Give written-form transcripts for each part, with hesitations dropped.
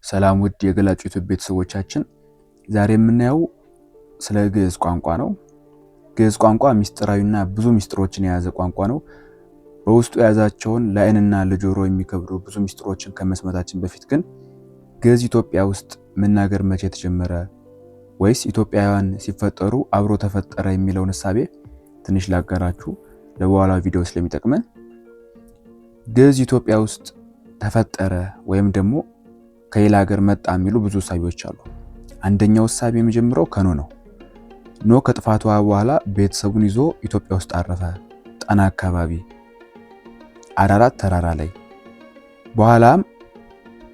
ሰላም ውድ የገላጭ ዩቲዩብ ቤተሰቦቻችን፣ ዛሬ የምናየው ስለ ግዕዝ ቋንቋ ነው። ግዕዝ ቋንቋ ሚስጥራዊና ብዙ ሚስጥሮችን የያዘ ቋንቋ ነው። በውስጡ የያዛቸውን ለዓይንና ለጆሮ የሚከብዱ ብዙ ሚስጥሮችን ከመስማታችን በፊት ግን ግዕዝ ኢትዮጵያ ውስጥ መናገር መቼ ተጀመረ ወይስ ኢትዮጵያውያን ሲፈጠሩ አብሮ ተፈጠረ የሚለውን ሐሳቤ ትንሽ ላጋራችሁ ለበኋላ ቪዲዮ ስለሚጠቅመን። ግዕዝ ኢትዮጵያ ውስጥ ተፈጠረ ወይም ደግሞ ከሌላ ሀገር መጣ የሚሉ ብዙ ሐሳቦች አሉ። አንደኛው ሐሳብ የሚጀምረው ከኖ ነው። ኖ ከጥፋቱ በኋላ ቤተሰቡን ይዞ ኢትዮጵያ ውስጥ አረፈ፣ ጣና አካባቢ አራራት ተራራ ላይ። በኋላም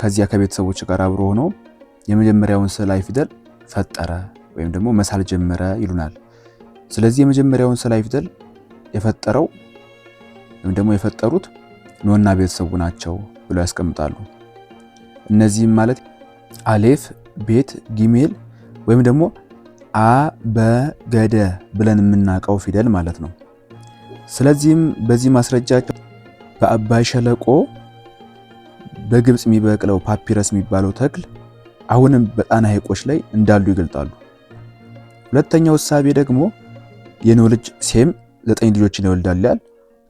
ከዚያ ከቤተሰቦች ጋር አብሮ ሆኖ የመጀመሪያውን ስዕላዊ ፊደል ፈጠረ ወይም ደግሞ መሳል ጀመረ ይሉናል። ስለዚህ የመጀመሪያውን ስዕላዊ ፊደል የፈጠረው ወይም ደግሞ የፈጠሩት ኖና ቤተሰቡ ናቸው ብለው ያስቀምጣሉ። እነዚህም ማለት አሌፍ፣ ቤት፣ ጊሜል ወይም ደግሞ አበገደ ብለን የምናውቀው ፊደል ማለት ነው። ስለዚህም በዚህ ማስረጃቸው በአባይ ሸለቆ በግብጽ የሚበቅለው ፓፒረስ የሚባለው ተክል አሁንም በጣና ሐይቆች ላይ እንዳሉ ይገልጣሉ። ሁለተኛው ሐሳቤ ደግሞ የኖ ልጅ ሴም 9 ልጆችን ይወልዳል ይላል።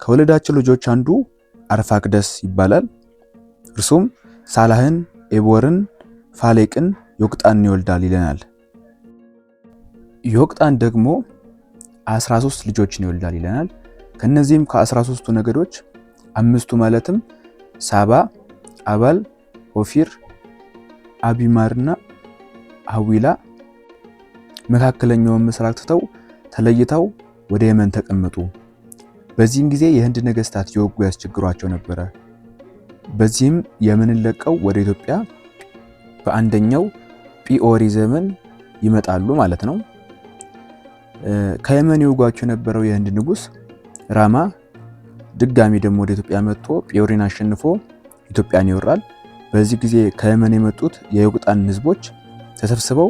ከወለዳቸው ልጆች አንዱ አርፋክደስ ይባላል። እርሱም ሳላህን፣ ኤቦርን፣ ፋሌቅን፣ ዮቅጣንን ይወልዳል ይለናል። ዮቅጣን ደግሞ 13 ልጆችን ይወልዳል ይለናል። ከነዚህም ከ13ቱ ነገዶች 5ቱ ማለትም ሳባ፣ አባል፣ ኦፊር፣ አቢማርና ሐዊላ መካከለኛውን ምስራቅ ትተው ተለይተው ወደ የመን ተቀመጡ። በዚህም ጊዜ የህንድ ነገስታት የወጉ ያስቸግሯቸው ነበረ። በዚህም የመንን ለቀው ወደ ኢትዮጵያ በአንደኛው ጲኦሪ ዘመን ይመጣሉ ማለት ነው። ከየመን ይወጓቸው የነበረው የህንድ ንጉስ ራማ ድጋሚ ደግሞ ወደ ኢትዮጵያ መጥቶ ጲኦሪን አሸንፎ ኢትዮጵያን ይወራል። በዚህ ጊዜ ከየመን የመጡት የዮቅጣን ህዝቦች ተሰብስበው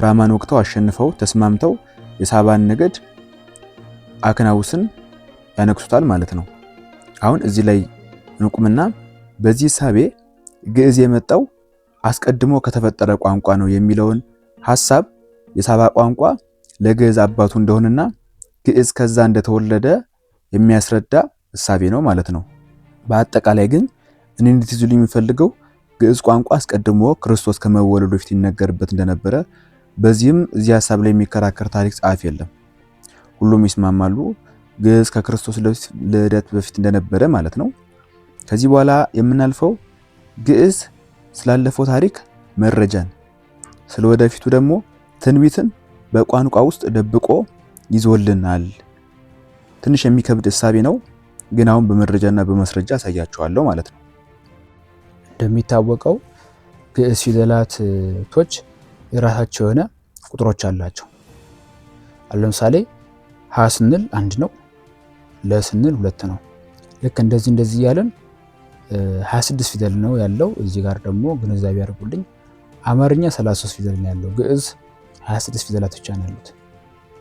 ራማን ወቅተው አሸንፈው ተስማምተው የሳባን ነገድ አክናውስን ያነክሱታል ማለት ነው። አሁን እዚህ ላይ እንቁምና በዚህ ሳቤ ግዕዝ የመጣው አስቀድሞ ከተፈጠረ ቋንቋ ነው የሚለውን ሐሳብ የሳባ ቋንቋ ለግዕዝ አባቱ እንደሆነና ግዕዝ ከዛ እንደተወለደ የሚያስረዳ ሐሳቤ ነው ማለት ነው። በአጠቃላይ ግን እኔ እንድትይዙልኝ የሚፈልገው ግዕዝ ቋንቋ አስቀድሞ ክርስቶስ ከመወለዱ በፊት ይነገርበት እንደነበረ፣ በዚህም እዚህ ሐሳብ ላይ የሚከራከር ታሪክ ጸሐፊ የለም። ሁሉም ይስማማሉ ግዕዝ ከክርስቶስ ልደት በፊት እንደነበረ ማለት ነው። ከዚህ በኋላ የምናልፈው ግዕዝ ስላለፈው ታሪክ መረጃን፣ ስለወደፊቱ ደግሞ ትንቢትን በቋንቋ ውስጥ ደብቆ ይዞልናል። ትንሽ የሚከብድ ሐሳቤ ነው፣ ግን አሁን በመረጃና በማስረጃ አሳያችኋለሁ ማለት ነው። እንደሚታወቀው ግዕዝ ፊደላቶች የራሳቸው የሆነ ቁጥሮች አላቸው። ለምሳሌ ሀ ስንል 1 ነው፣ ለ ስንል 2 ነው። ልክ እንደዚህ እያለን 26 ፊደል ነው ያለው። እዚህ ጋር ደግሞ ግንዛቤ ያደርጉልኝ አማርኛ 33 ፊደል ነው ያለው፣ ግዕዝ 26 ፊደላቶች ነው ያሉት።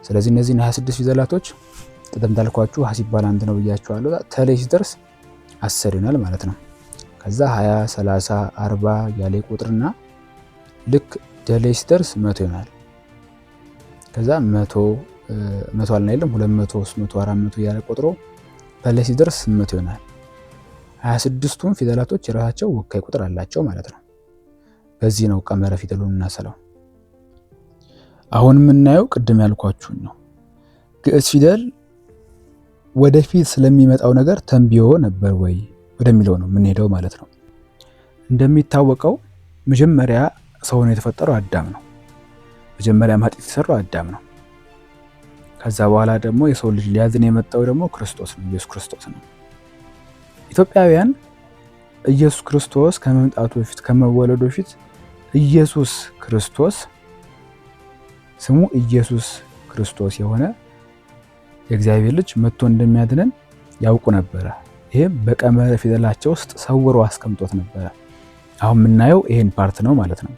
ስለዚህ እነዚህን 26 ፊደላቶች ቅድም እንዳልኳችሁ ሀ ሲባል 1 ነው ብያችኋለሁ። ተላይ ሲደርስ 10 ይሆናል ማለት ነው። ከዛ 20፣ 30፣ 40 ያለ ቁጥርና ልክ ደላይ ሲደርስ 100 ይሆናል። ከዛ 100 አልና አይደለም 200፣ 300፣ 400 ያለ ቆጥሮ በላይ ሲደርስ 800 ይሆናል። 26ቱም ፊደላቶች የራሳቸው ወካይ ቁጥር አላቸው ማለት ነው። በዚህ ነው ቀመረ ፊደሉን እናሰለው። አሁን የምናየው ቅድም ያልኳችሁን ነው። ግዕዝ ፊደል ወደፊት ስለሚመጣው ነገር ተንብዮ ነበር ወይ ወደሚለው ነው የምንሄደው ማለት ነው። እንደሚታወቀው መጀመሪያ ሰው ነው የተፈጠረው አዳም ነው። መጀመሪያ ኃጢአት የተሰራው አዳም ነው። ከዛ በኋላ ደግሞ የሰው ልጅ ሊያድን የመጣው ደግሞ ክርስቶስ ነው፣ ኢየሱስ ክርስቶስ ነው። ኢትዮጵያውያን ኢየሱስ ክርስቶስ ከመምጣቱ በፊት ከመወለዱ በፊት ኢየሱስ ክርስቶስ ስሙ ኢየሱስ ክርስቶስ የሆነ የእግዚአብሔር ልጅ መጥቶ እንደሚያድነን ያውቁ ነበረ። ይሄም በቀመረ ፊደላቸው ውስጥ ሰውሮ አስቀምጦት ነበረ። አሁን የምናየው ይሄን ፓርት ነው ማለት ነው።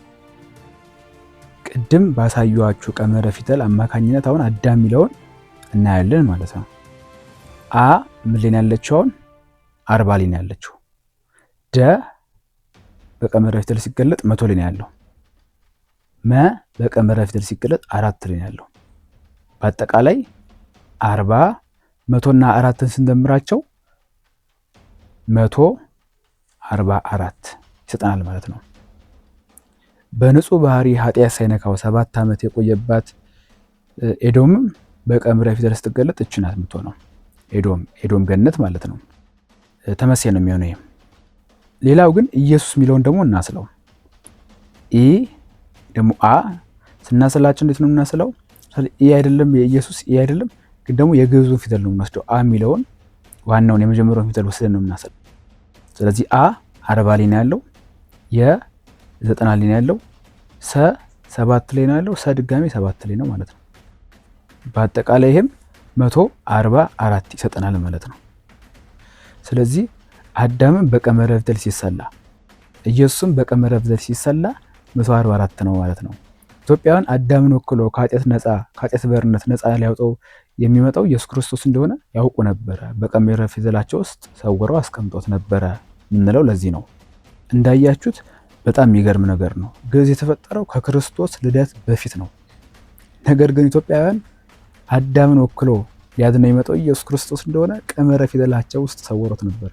ቅድም ባሳዩአችሁ ቀመረ ፊደል አማካኝነት አሁን አዳም የሚለውን እናያለን ማለት ነው። አ ምን ላይ ያለችው? 40 ላይ ያለችው። ደ በቀመረ ፊደል ሲገለጥ 100 ላይ ነው ያለው። መ በቀመረ ፊደል ሲገለጥ 4 ላይ ነው ያለው። በአጠቃላይ 40 100ና 4ን ስንደምራቸው 144 ይሰጠናል ማለት ነው። በንጹህ ባህሪ ኃጢአት ሳይነካው 7 ዓመት የቆየባት ኤዶምም በቀመረ ፊደል ስትገለጥ እቺ ናት የምትሆነው። ኤዶም ገነት ማለት ነው። ተመሳሳይ ነው የሚሆነው። ሌላው ግን ኢየሱስ የሚለውን ደግሞ እናስለው። ኢ ደግሞ አ ስናስላቸው እንዴት ነው የምናስለው? ኢ አይደለም የኢየሱስ ኢ አይደለም፣ ግን ደግሞ የግዕዙን ፊደል ነው የምንወስደው። አ የሚለውን ዋናውን የመጀመሪያውን ፊደል ወስደን ነው የምናስለው። ስለዚህ አ 40 ላይ ነው ያለው፣ የ 90 ላይ ነው ያለው፣ ሰ 7 ላይ ነው ያለው፣ ሰ ድጋሜ 7 ላይ ነው ማለት ነው። በአጠቃላይ ይሄም 144 ይሰጠናል ማለት ነው። ስለዚህ አዳምን በቀመረ ፊደል ሲሰላ ኢየሱስም በቀመረ ፊደል ሲሰላ 144 ነው ማለት ነው። ኢትዮጵያውያን አዳምን ወክሎ ከኃጢአት ባርነት ነፃ ሊያወጣው የሚመጣው ኢየሱስ ክርስቶስ እንደሆነ ያውቁ ነበረ። በቀመረ ፊደላቸው ውስጥ ሰውረው አስቀምጦት ነበረ የምንለው ለዚህ ነው። እንዳያችሁት በጣም የሚገርም ነገር ነው። ግዕዝ የተፈጠረው ከክርስቶስ ልደት በፊት ነው። ነገር ግን ኢትዮጵያውያን አዳምን ወክሎ ሊያድነው የመጣው ኢየሱስ ክርስቶስ እንደሆነ ቀመረ ፊደላቸው ውስጥ ሰውሮት ነበረ።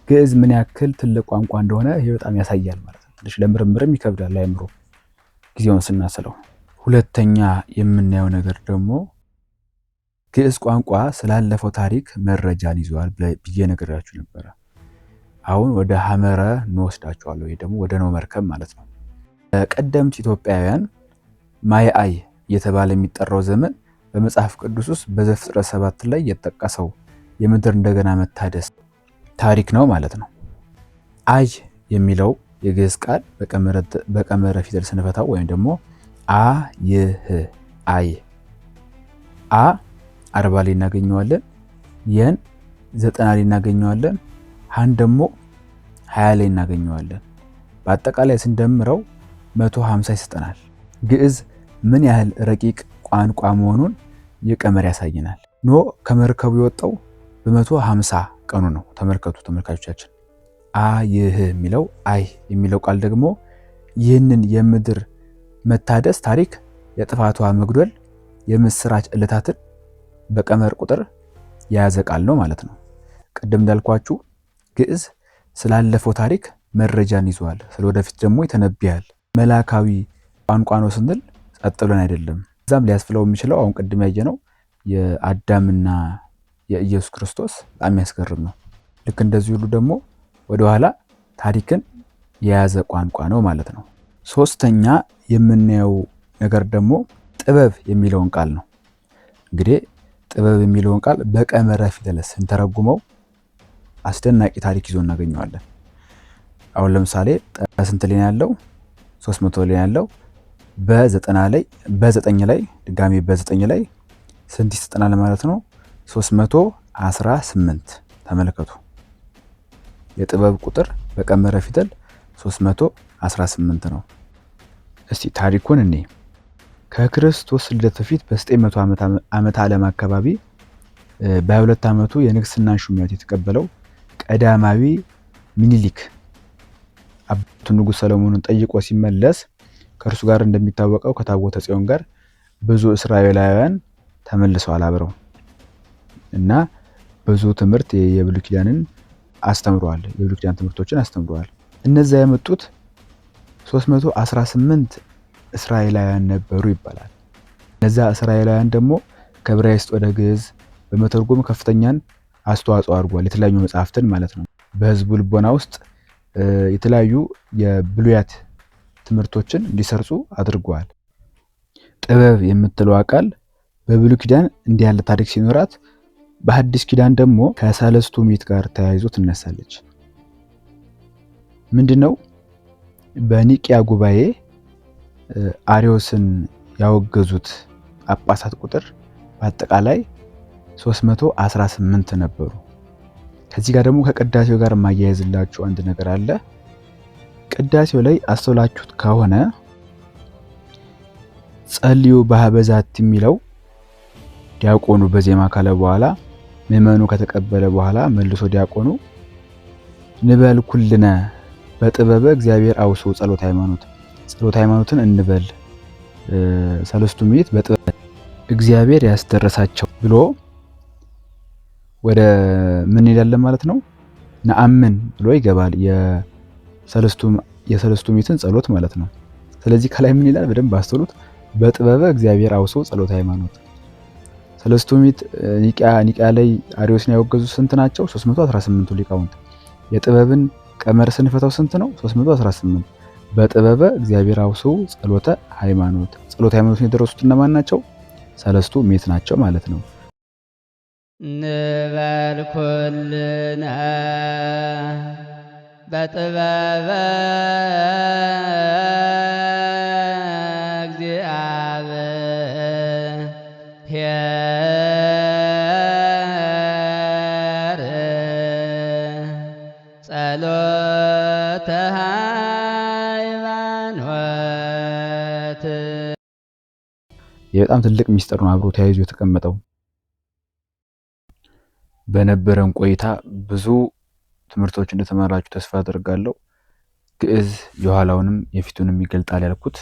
ግዕዝ ምን ያክል ትልቅ ቋንቋ እንደሆነ ይሄ በጣም ያሳያል ማለት ነው። ትንሽ ለምርምርም ይከብዳል ለአእምሮ ጊዜውን ስናስለው። ሁለተኛ የምናየው ነገር ደግሞ ግዕዝ ቋንቋ ስላለፈው ታሪክ መረጃን ይዘዋል ብዬ ነግሬያችሁ ነበረ። አሁን ወደ ሐመረ እንወስዳችኋለሁ። ይሄ ደግሞ ወደ ኖህ መርከብ ማለት ነው። ቀደምት ኢትዮጵያውያን ማይአይ እየተባለ የሚጠራው ዘመን በመጽሐፍ ቅዱስ ውስጥ በዘፍጥረት 7 ላይ የተጠቀሰው የምድር እንደገና መታደስ ታሪክ ነው ማለት ነው። አይ የሚለው የግዕዝ ቃል በቀመረ ፊደል ስንፈታው ወይም ደግሞ አይህ አይ 40 ላይ እናገኘዋለን። የን 90 ላይ እናገኘዋለን። ሀን ደግሞ 20 ላይ እናገኘዋለን። በአጠቃላይ ስንደምረው 150 ይሰጠናል። ግዕዝ ምን ያህል ረቂቅ ቋንቋ መሆኑን የቀመር ያሳየናል። ኖህ ከመርከቡ የወጣው በ150 ቀኑ ነው። ተመልከቱ ተመልካቾቻችን። አይህ የሚለው አይ የሚለው ቃል ደግሞ ይህንን የምድር መታደስ ታሪክ፣ የጥፋቷ መጉደል፣ የምስራች ዕለታትን በቀመር ቁጥር የያዘ ቃል ነው ማለት ነው። ቅድም እንዳልኳችሁ ግዕዝ ስላለፈው ታሪክ መረጃን ይዟል፣ ስለወደፊት ደግሞ ይተነብያል። መላካዊ ቋንቋ ነው ስንል ጸጥ ብለን አይደለም። እዛም ሊያስፍለው የሚችለው አሁን ቅድም ያየነው የአዳምና የኢየሱስ ክርስቶስ በጣም የሚያስገርም ነው። ልክ እንደዚህ ሁሉ ደግሞ ወደኋላ ታሪክን የያዘ ቋንቋ ነው ማለት ነው። ሶስተኛ የምናየው ነገር ደግሞ ጥበብ የሚለውን ቃል ነው። እንግዲህ ጥበብ የሚለውን ቃል በቀመረ ፊደል ስንተረጉመው አስደናቂ ታሪክ ይዞ እናገኘዋለን። አሁን ለምሳሌ በስንት ላይ ያለው 300 ላይ ያለው በ9 ላይ ድጋሚ በ9 ላይ ስንት ይሰጠናል ማለት ነው? 318። ተመልከቱ የጥበብ ቁጥር በቀመረ ፊደል 318 ነው። እስቲ ታሪኩን እኔ ከክርስቶስ ልደት በፊት በ900 ዓመተ ዓለም አካባቢ በ22 ዓመቱ የንግስና ሹመት የተቀበለው ቀዳማዊ ሚኒሊክ አባቱ ንጉሥ ሰለሞንን ጠይቆ ሲመለስ ከእርሱ ጋር እንደሚታወቀው ከታቦተ ጽዮን ጋር ብዙ እስራኤላውያን ተመልሰዋል አብረው እና ብዙ ትምህርት የብሉይ ኪዳንን አስተምረዋል። የብሉይ ኪዳን ትምህርቶችን አስተምረዋል። እነዛ የመጡት 318 እስራኤላውያን ነበሩ ይባላል። እነዛ እስራኤላውያን ደግሞ ከዕብራይስጥ ወደ ግዕዝ በመተርጎም ከፍተኛን አስተዋጽኦ አድርጓል። የተለያዩ መጽሐፍትን ማለት ነው። በህዝቡ ልቦና ውስጥ የተለያዩ የብሉያት ትምህርቶችን እንዲሰርጹ አድርገዋል። ጥበብ የምትለው ቃል በብሉይ ኪዳን እንዲህ ያለ ታሪክ ሲኖራት በሐዲስ ኪዳን ደግሞ ከሰለስቱ ምዕት ጋር ተያይዞ ትነሳለች። ምንድነው? በኒቂያ ጉባኤ አርዮስን ያወገዙት ጳጳሳት ቁጥር በአጠቃላይ 318 ነበሩ። ከዚህ ጋር ደግሞ ከቅዳሴው ጋር የማያይዝላችሁ አንድ ነገር አለ። ቅዳሴው ላይ አስተውላችሁት ከሆነ ጸልዩ በሀበዛት የሚለው ዲያቆኑ በዜማ ካለ በኋላ ምዕመኑ ከተቀበለ በኋላ መልሶ ዲያቆኑ ንበል ኩልነ በጥበበ እግዚአብሔር አውሶ ጸሎተ ሃይማኖት፣ ጸሎተ ሃይማኖትን እንበል ሰለስቱ ምዕት በጥበብ እግዚአብሔር ያስደረሳቸው ብሎ ወደ ምን ይላለን ማለት ነው? ነአምን ብሎ ይገባል። የሰለስቱ ምዕትን ጸሎት ማለት ነው። ስለዚህ ከላይ ምን ይላል? በደንብ አስተውሉት። በጥበበ እግዚአብሔር አውሶ ጸሎተ ሃይማኖት። ሰለስቱ ምዕት ኒቂያ ላይ አርዮስን ያወገዙ ስንት ናቸው? 318ቱ ሊቃውንት። የጥበብን ቀመር ስንፈታው ስንት ነው? 318። በጥበበ እግዚአብሔር አውሶ ጸሎተ ሃይማኖት። ጸሎተ ሃይማኖትን የደረሱት እነማን ናቸው? ሰለስቱ ምዕት ናቸው ማለት ነው። ንበል ኩልነ በጥበበ እግዚአብሔር ጸሎተ ሃይማኖት። የበጣም ትልቅ ሚስጥር ነው አብሮ ተያይዞ የተቀመጠው። በነበረን ቆይታ ብዙ ትምህርቶች እንደተማራችሁ ተስፋ አደርጋለሁ። ግዕዝ የኋላውንም የፊቱንም ይገልጣል ያልኩት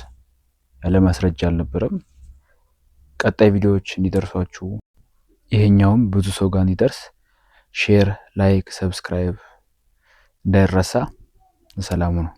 ያለ ማስረጃ አልነበረም። ቀጣይ ቪዲዮዎች እንዲደርሷችሁ ይሄኛውም ብዙ ሰው ጋር እንዲደርስ ሼር፣ ላይክ፣ ሰብስክራይብ እንዳይረሳ። ሰላሙ ነው።